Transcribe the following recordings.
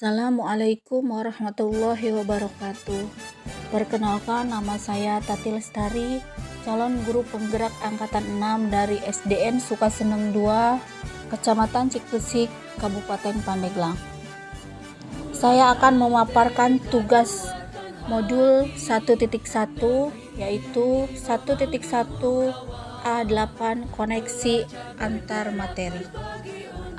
Assalamualaikum warahmatullahi wabarakatuh. Perkenalkan, nama saya Tati Lestari, calon guru penggerak angkatan 6 dari SDN Sukaseneng 2, Kecamatan Cikesik, Kabupaten Pandeglang. Saya akan memaparkan tugas modul 1.1 yaitu 1.1 A8 koneksi antar materi.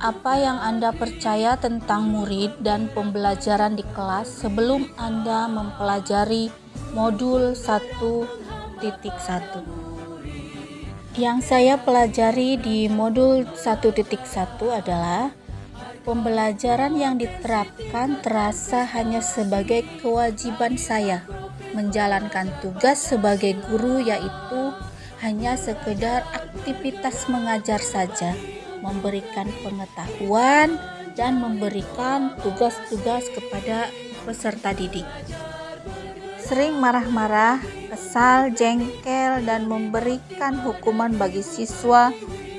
Apa yang Anda percaya tentang murid dan pembelajaran di kelas sebelum Anda mempelajari modul 1.1? Yang saya pelajari di modul 1.1 adalah pembelajaran yang diterapkan terasa hanya sebagai kewajiban saya menjalankan tugas sebagai guru, yaitu hanya sekedar aktivitas mengajar saja, memberikan pengetahuan dan memberikan tugas-tugas kepada peserta didik. Sering marah-marah, kesal, jengkel, dan memberikan hukuman bagi siswa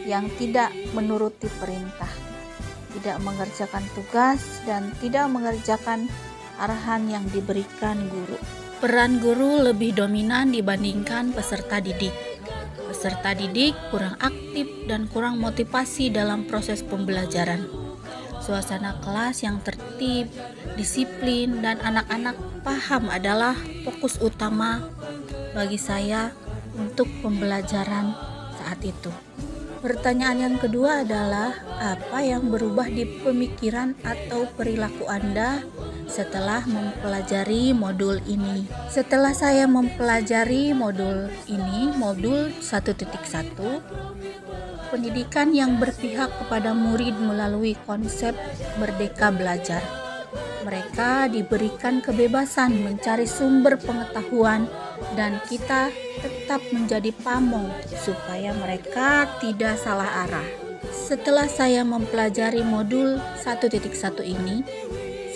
yang tidak menuruti perintah, tidak mengerjakan tugas, dan tidak mengerjakan arahan yang diberikan guru. Peran guru lebih dominan dibandingkan peserta didik. Peserta didik kurang aktif dan kurang motivasi dalam proses pembelajaran. Suasana kelas yang tertib, disiplin, dan anak-anak paham adalah fokus utama bagi saya untuk pembelajaran saat itu. Pertanyaan yang kedua adalah, apa yang berubah di pemikiran atau perilaku Anda setelah mempelajari modul ini? Setelah saya mempelajari modul ini, modul 1.1, pendidikan yang berpihak kepada murid melalui konsep merdeka belajar. Mereka diberikan kebebasan mencari sumber pengetahuan dan kita tetap menjadi pamong supaya mereka tidak salah arah. Setelah saya mempelajari modul 1.1 ini,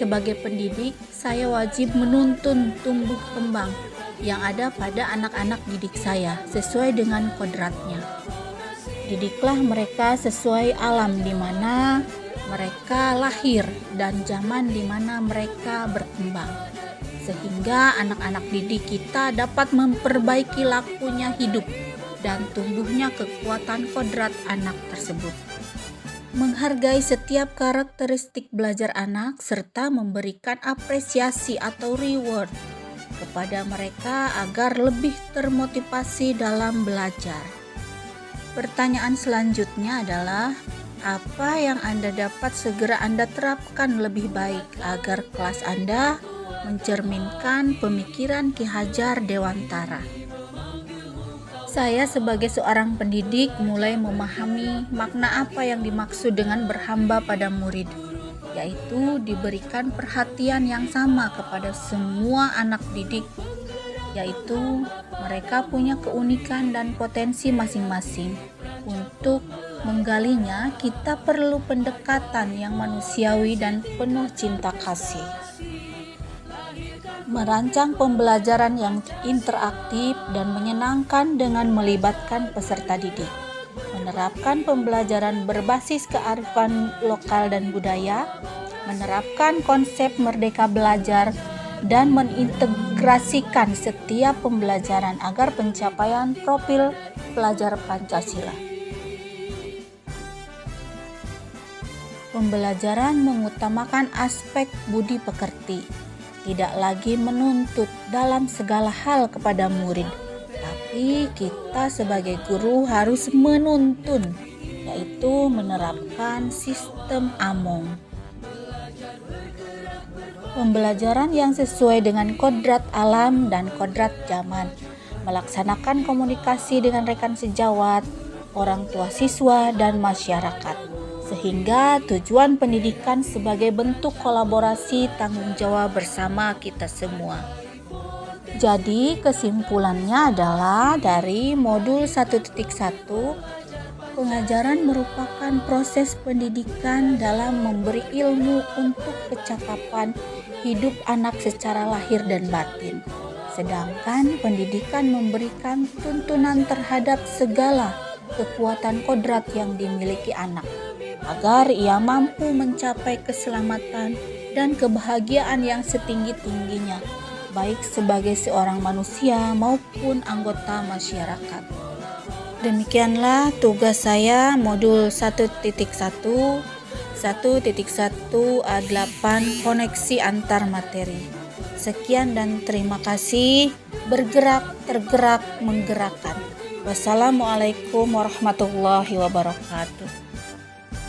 sebagai pendidik, saya wajib menuntun tumbuh kembang yang ada pada anak-anak didik saya sesuai dengan kodratnya. Didiklah mereka sesuai alam di mana mereka lahir dan zaman di mana mereka berkembang, sehingga anak-anak didik kita dapat memperbaiki lakunya hidup dan tumbuhnya kekuatan kodrat anak tersebut. Menghargai setiap karakteristik belajar anak serta memberikan apresiasi atau reward kepada mereka agar lebih termotivasi dalam belajar. Pertanyaan selanjutnya adalah, apa yang Anda dapat segera Anda terapkan lebih baik agar kelas Anda mencerminkan pemikiran Ki Hajar Dewantara? Saya sebagai seorang pendidik mulai memahami makna apa yang dimaksud dengan berhamba pada murid, yaitu diberikan perhatian yang sama kepada semua anak didik, yaitu mereka punya keunikan dan potensi masing-masing. Untuk menggalinya, kita perlu pendekatan yang manusiawi dan penuh cinta kasih. Merancang pembelajaran yang interaktif dan menyenangkan dengan melibatkan peserta didik. Menerapkan pembelajaran berbasis kearifan lokal dan budaya. Menerapkan konsep merdeka belajar dan mengintegrasikan setiap pembelajaran agar pencapaian profil pelajar Pancasila. Pembelajaran mengutamakan aspek budi pekerti, tidak lagi menuntut dalam segala hal kepada murid, tapi kita sebagai guru harus menuntun, yaitu menerapkan sistem AMONG. Pembelajaran yang sesuai dengan kodrat alam dan kodrat zaman, melaksanakan komunikasi dengan rekan sejawat, orang tua siswa, dan masyarakat, sehingga tujuan pendidikan sebagai bentuk kolaborasi tanggung jawab bersama kita semua. Jadi kesimpulannya adalah dari modul 1.1, pengajaran merupakan proses pendidikan dalam memberi ilmu untuk kecakapan hidup anak secara lahir dan batin. Sedangkan pendidikan memberikan tuntunan terhadap segala kekuatan kodrat yang dimiliki anak, agar ia mampu mencapai keselamatan dan kebahagiaan yang setinggi-tingginya, baik sebagai seorang manusia maupun anggota masyarakat. Demikianlah tugas saya modul 1.1 1.1A8 koneksi antar materi. Sekian dan terima kasih. Bergerak, tergerak, menggerakkan. Wassalamualaikum warahmatullahi wabarakatuh.